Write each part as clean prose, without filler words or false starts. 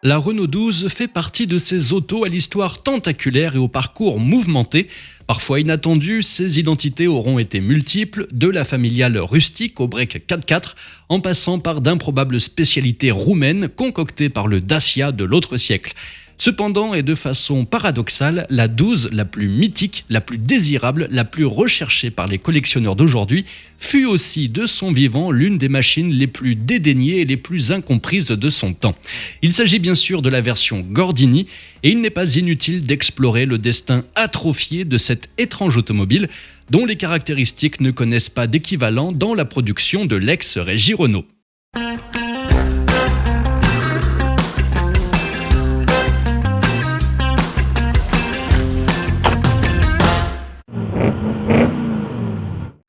La Renault 12 fait partie de ces autos à l'histoire tentaculaire et au parcours mouvementé. Parfois inattendues, ces identités auront été multiples, de la familiale rustique au break 4x4, en passant par d'improbables spécialités roumaines concoctées par le Dacia de l'autre siècle. Cependant, et de façon paradoxale, la 12, la plus mythique, la plus désirable, la plus recherchée par les collectionneurs d'aujourd'hui, fut aussi de son vivant l'une des machines les plus dédaignées et les plus incomprises de son temps. Il s'agit bien sûr de la version Gordini, et il n'est pas inutile d'explorer le destin atrophié de cette étrange automobile, dont les caractéristiques ne connaissent pas d'équivalent dans la production de l'ex-Régie Renault.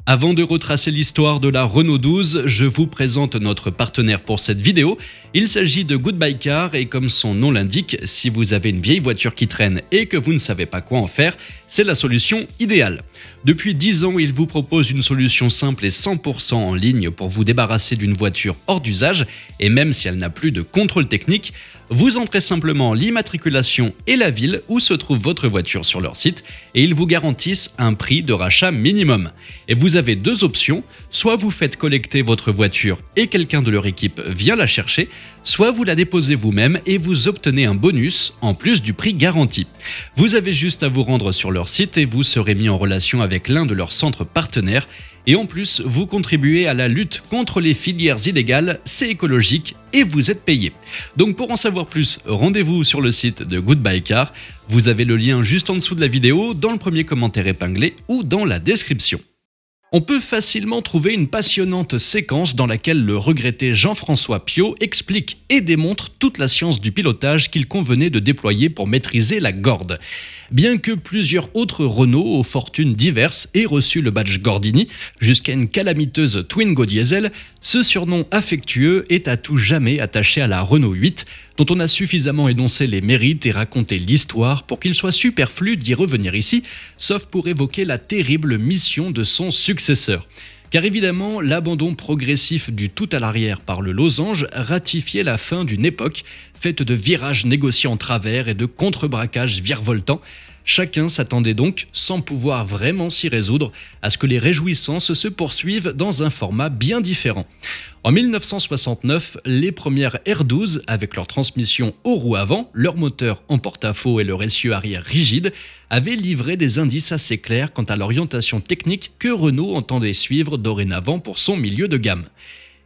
Avant de retracer l'histoire de la Renault 12, je vous présente notre partenaire pour cette vidéo. Il s'agit de Goodbye Car et comme son nom l'indique, si vous avez une vieille voiture qui traîne et que vous ne savez pas quoi en faire, c'est la solution idéale. Depuis 10 ans, il vous propose une solution simple et 100% en ligne pour vous débarrasser d'une voiture hors d'usage et même si elle n'a plus de contrôle technique, vous entrez simplement l'immatriculation et la ville où se trouve votre voiture sur leur site et ils vous garantissent un prix de rachat minimum. Et vous avez deux options, soit vous faites collecter votre voiture et quelqu'un de leur équipe vient la chercher, soit vous la déposez vous-même et vous obtenez un bonus en plus du prix garanti. Vous avez juste à vous rendre sur leur site et vous serez mis en relation avec l'un de leurs centres partenaires. Et en plus, vous contribuez à la lutte contre les filières illégales, c'est écologique et vous êtes payé. Donc pour en savoir plus, rendez-vous sur le site de Goodbye Car. Vous avez le lien juste en dessous de la vidéo, dans le premier commentaire épinglé ou dans la description. On peut facilement trouver une passionnante séquence dans laquelle le regretté Jean-François Piot explique et démontre toute la science du pilotage qu'il convenait de déployer pour maîtriser la Gorde. Bien que plusieurs autres Renault aux fortunes diverses aient reçu le badge Gordini, jusqu'à une calamiteuse Twingo diesel, ce surnom affectueux est à tout jamais attaché à la Renault 8, dont on a suffisamment énoncé les mérites et raconté l'histoire pour qu'il soit superflu d'y revenir ici, sauf pour évoquer la terrible mission de son successeur. Car évidemment, l'abandon progressif du tout à l'arrière par le losange ratifiait la fin d'une époque faite de virages négociés en travers et de contre-braquages virevoltants. Chacun s'attendait donc, sans pouvoir vraiment s'y résoudre, à ce que les réjouissances se poursuivent dans un format bien différent. En 1969, les premières R12, avec leur transmission aux roues avant, leur moteur en porte-à-faux et leur essieu arrière rigide, avaient livré des indices assez clairs quant à l'orientation technique que Renault entendait suivre dorénavant pour son milieu de gamme.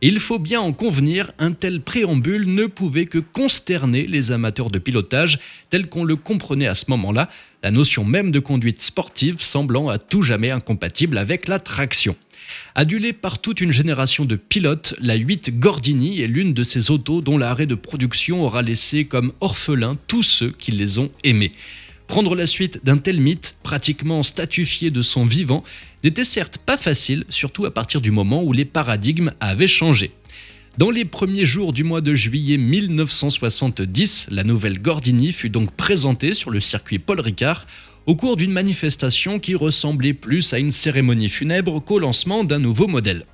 Il faut bien en convenir, un tel préambule ne pouvait que consterner les amateurs de pilotage tels qu'on le comprenait à ce moment-là, la notion même de conduite sportive semblant à tout jamais incompatible avec la traction. Adulée par toute une génération de pilotes, la 8 Gordini est l'une de ces autos dont l'arrêt de production aura laissé comme orphelins tous ceux qui les ont aimés. Prendre la suite d'un tel mythe, pratiquement statufié de son vivant, n'était certes pas facile, surtout à partir du moment où les paradigmes avaient changé. Dans les premiers jours du mois de juillet 1970, la nouvelle Gordini fut donc présentée sur le circuit Paul Ricard au cours d'une manifestation qui ressemblait plus à une cérémonie funèbre qu'au lancement d'un nouveau modèle.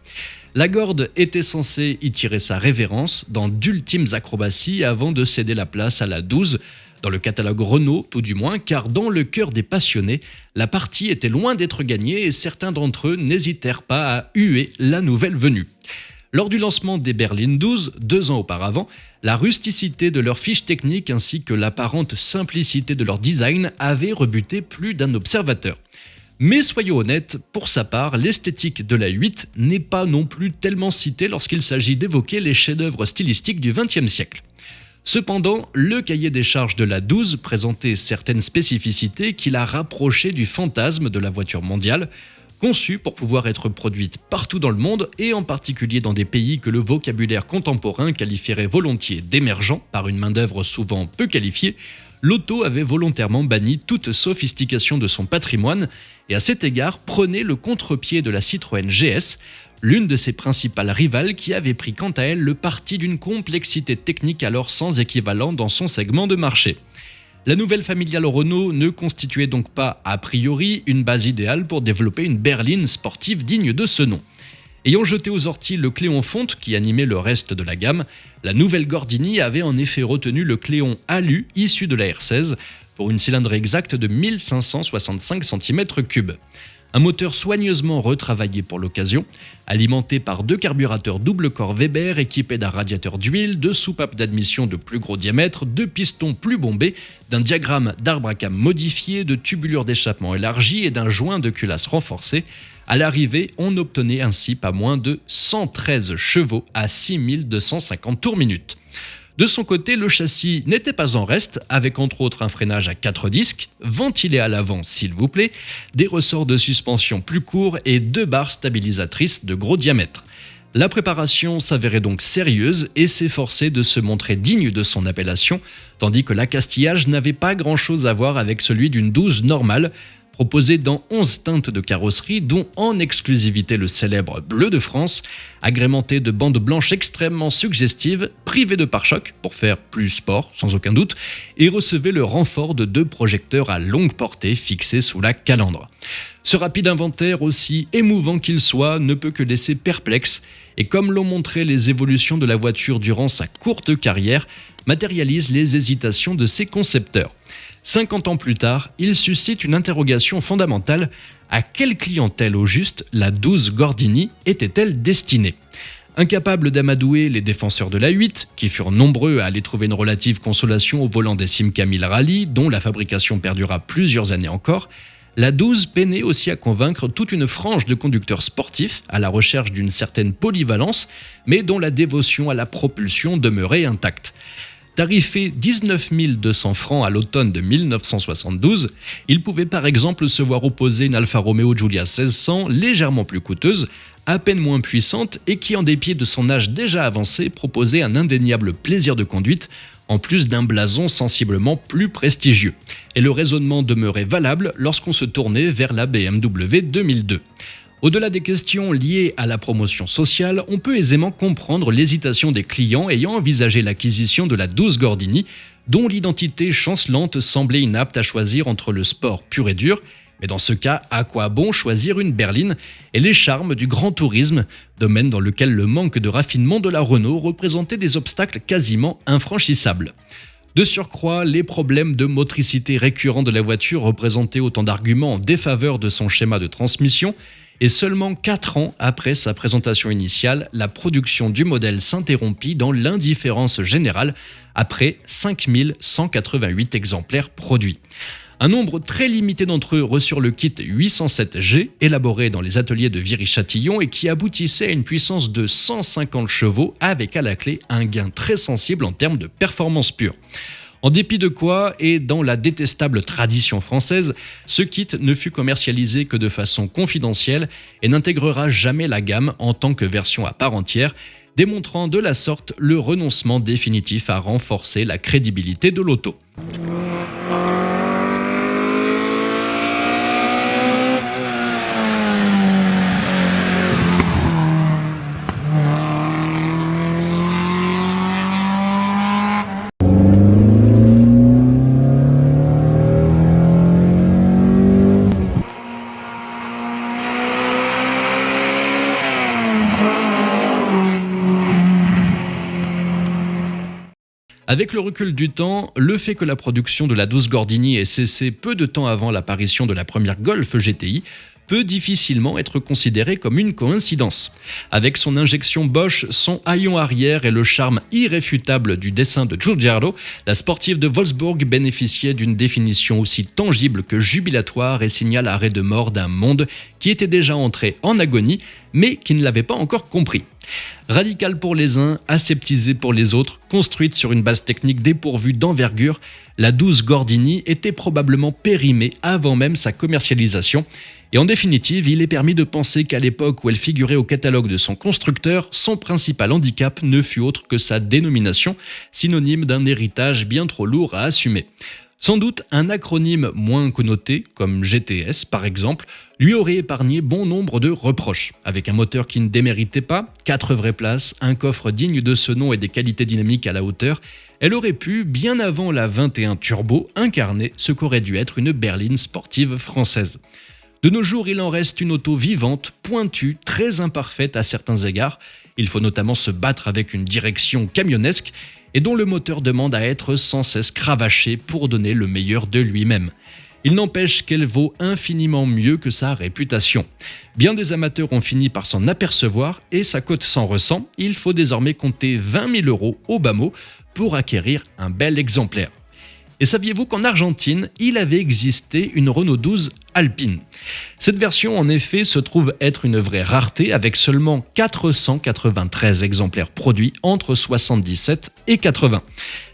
La Gorde était censée y tirer sa révérence dans d'ultimes acrobaties avant de céder la place à la 12, dans le catalogue Renault tout du moins, car dans le cœur des passionnés, la partie était loin d'être gagnée et certains d'entre eux n'hésitèrent pas à huer la nouvelle venue. Lors du lancement des berlines 12, 2 ans auparavant, la rusticité de leur fiche technique ainsi que l'apparente simplicité de leur design avaient rebuté plus d'un observateur. Mais soyons honnêtes, pour sa part, l'esthétique de la 8 n'est pas non plus tellement citée lorsqu'il s'agit d'évoquer les chefs-d'œuvre stylistiques du XXe siècle. Cependant, le cahier des charges de la 12 présentait certaines spécificités qui la rapprochaient du fantasme de la voiture mondiale, conçue pour pouvoir être produite partout dans le monde et en particulier dans des pays que le vocabulaire contemporain qualifierait volontiers d'émergents par une main-d'œuvre souvent peu qualifiée. L'auto avait volontairement banni toute sophistication de son patrimoine et à cet égard prenait le contre-pied de la Citroën GS, l'une de ses principales rivales qui avait pris quant à elle le parti d'une complexité technique alors sans équivalent dans son segment de marché. La nouvelle familiale Renault ne constituait donc pas, a priori, une base idéale pour développer une berline sportive digne de ce nom. Ayant jeté aux orties le Cléon fonte qui animait le reste de la gamme, la nouvelle Gordini avait en effet retenu le Cléon Alu issu de la R16 pour une cylindrée exacte de 1565 cm3. Un moteur soigneusement retravaillé pour l'occasion, alimenté par 2 carburateurs double corps Weber équipés d'un radiateur d'huile, de soupapes d'admission de plus gros diamètre, de pistons plus bombés, d'un diagramme d'arbre à cam modifié, de tubulures d'échappement élargies et d'un joint de culasse renforcé. À l'arrivée, on obtenait ainsi pas moins de 113 chevaux à 6250 tours minute. De son côté, le châssis n'était pas en reste, avec entre autres un freinage à 4 disques, ventilé à l'avant s'il vous plaît, des ressorts de suspension plus courts et 2 barres stabilisatrices de gros diamètre. La préparation s'avérait donc sérieuse et s'efforçait de se montrer digne de son appellation, tandis que l'accastillage n'avait pas grand-chose à voir avec celui d'une 12 normale, proposé dans 11 teintes de carrosserie, dont en exclusivité le célèbre bleu de France, agrémenté de bandes blanches extrêmement suggestives, privé de pare-choc pour faire plus sport, sans aucun doute, et recevait le renfort de 2 projecteurs à longue portée fixés sous la calandre. Ce rapide inventaire, aussi émouvant qu'il soit, ne peut que laisser perplexe, et comme l'ont montré les évolutions de la voiture durant sa courte carrière, matérialise les hésitations de ses concepteurs. 50 ans plus tard, il suscite une interrogation fondamentale. À quelle clientèle au juste la 12 Gordini était-elle destinée ? Incapables d'amadouer les défenseurs de la 8, qui furent nombreux à aller trouver une relative consolation au volant des Simca 1000 Rally, dont la fabrication perdura plusieurs années encore, la 12 peinait aussi à convaincre toute une frange de conducteurs sportifs à la recherche d'une certaine polyvalence, mais dont la dévotion à la propulsion demeurait intacte. Tarifé 19 200 francs à l'automne de 1972, il pouvait par exemple se voir opposer une Alfa Romeo Giulia 1600 légèrement plus coûteuse, à peine moins puissante et qui, en dépit de son âge déjà avancé, proposait un indéniable plaisir de conduite, en plus d'un blason sensiblement plus prestigieux. Et le raisonnement demeurait valable lorsqu'on se tournait vers la BMW 2002. Au-delà des questions liées à la promotion sociale, on peut aisément comprendre l'hésitation des clients ayant envisagé l'acquisition de la 12 Gordini, dont l'identité chancelante semblait inapte à choisir entre le sport pur et dur, mais dans ce cas, à quoi bon choisir une berline, et les charmes du grand tourisme, domaine dans lequel le manque de raffinement de la Renault représentait des obstacles quasiment infranchissables. De surcroît, les problèmes de motricité récurrents de la voiture représentaient autant d'arguments en défaveur de son schéma de transmission, et seulement 4 ans après sa présentation initiale, la production du modèle s'interrompit dans l'indifférence générale après 5188 exemplaires produits. Un nombre très limité d'entre eux reçurent le kit 807G, élaboré dans les ateliers de Viry-Châtillon et qui aboutissait à une puissance de 150 chevaux avec à la clé un gain très sensible en termes de performance pure. En dépit de quoi, et dans la détestable tradition française, ce kit ne fut commercialisé que de façon confidentielle et n'intégrera jamais la gamme en tant que version à part entière, démontrant de la sorte le renoncement définitif à renforcer la crédibilité de l'auto. Avec le recul du temps, le fait que la production de la 12 Gordini ait cessé peu de temps avant l'apparition de la première Golf GTI peut difficilement être considéré comme une coïncidence. Avec son injection Bosch, son haillon arrière et le charme irréfutable du dessin de Giugiaro, la sportive de Wolfsburg bénéficiait d'une définition aussi tangible que jubilatoire et signale l'arrêt de mort d'un monde qui était déjà entré en agonie, mais qui ne l'avait pas encore compris. Radicale pour les uns, aseptisée pour les autres, construite sur une base technique dépourvue d'envergure, la 12 Gordini était probablement périmée avant même sa commercialisation. Et en définitive, il est permis de penser qu'à l'époque où elle figurait au catalogue de son constructeur, son principal handicap ne fut autre que sa dénomination, synonyme d'un héritage bien trop lourd à assumer. Sans doute un acronyme moins connoté, comme GTS par exemple, lui aurait épargné bon nombre de reproches. Avec un moteur qui ne déméritait pas, 4 vraies places, un coffre digne de ce nom et des qualités dynamiques à la hauteur, elle aurait pu, bien avant la 21 Turbo, incarner ce qu'aurait dû être une berline sportive française. De nos jours, il en reste une auto vivante, pointue, très imparfaite à certains égards. Il faut notamment se battre avec une direction camionnesque et dont le moteur demande à être sans cesse cravaché pour donner le meilleur de lui-même. Il n'empêche qu'elle vaut infiniment mieux que sa réputation. Bien des amateurs ont fini par s'en apercevoir et sa cote s'en ressent. Il faut désormais compter 20 000 € au bas mot pour acquérir un bel exemplaire. Et saviez-vous qu'en Argentine, il avait existé une Renault 12 Alpine? Cette version, en effet, se trouve être une vraie rareté avec seulement 493 exemplaires produits entre 77 et 80.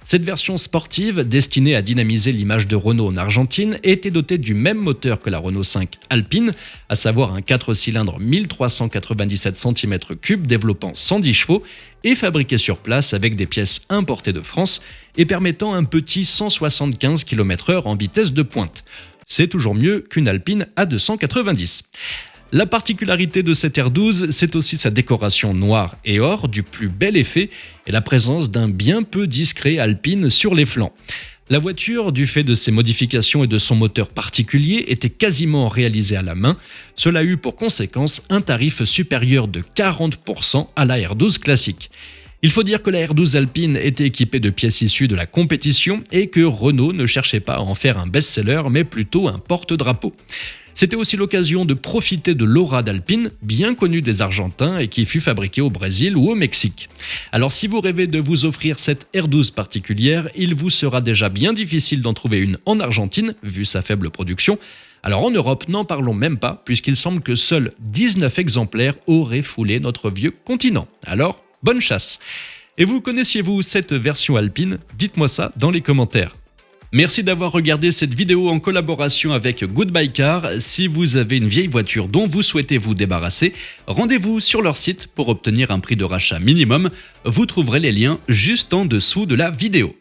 Cette version sportive, destinée à dynamiser l'image de Renault en Argentine, était dotée du même moteur que la Renault 5 Alpine, à savoir un 4 cylindres 1397 cm3 développant 110 chevaux et fabriqué sur place avec des pièces importées de France et permettant un petit 175 km/h en vitesse de pointe. C'est toujours mieux qu'une Alpine à 290. La particularité de cette R12, c'est aussi sa décoration noire et or du plus bel effet et la présence d'un bien peu discret Alpine sur les flancs. La voiture, du fait de ses modifications et de son moteur particulier, était quasiment réalisée à la main. Cela a eu pour conséquence un tarif supérieur de 40% à la R12 classique. Il faut dire que la R12 Alpine était équipée de pièces issues de la compétition et que Renault ne cherchait pas à en faire un best-seller mais plutôt un porte-drapeau. C'était aussi l'occasion de profiter de l'aura d'Alpine, bien connue des Argentins et qui fut fabriquée au Brésil ou au Mexique. Alors si vous rêvez de vous offrir cette R12 particulière, il vous sera déjà bien difficile d'en trouver une en Argentine, vu sa faible production. Alors en Europe, n'en parlons même pas, puisqu'il semble que seuls 19 exemplaires auraient foulé notre vieux continent. Alors, bonne chasse! Et vous connaissiez-vous cette version Alpine? Dites-moi ça dans les commentaires. Merci d'avoir regardé cette vidéo en collaboration avec Goodbye Car. Si vous avez une vieille voiture dont vous souhaitez vous débarrasser, rendez-vous sur leur site pour obtenir un prix de rachat minimum. Vous trouverez les liens juste en dessous de la vidéo.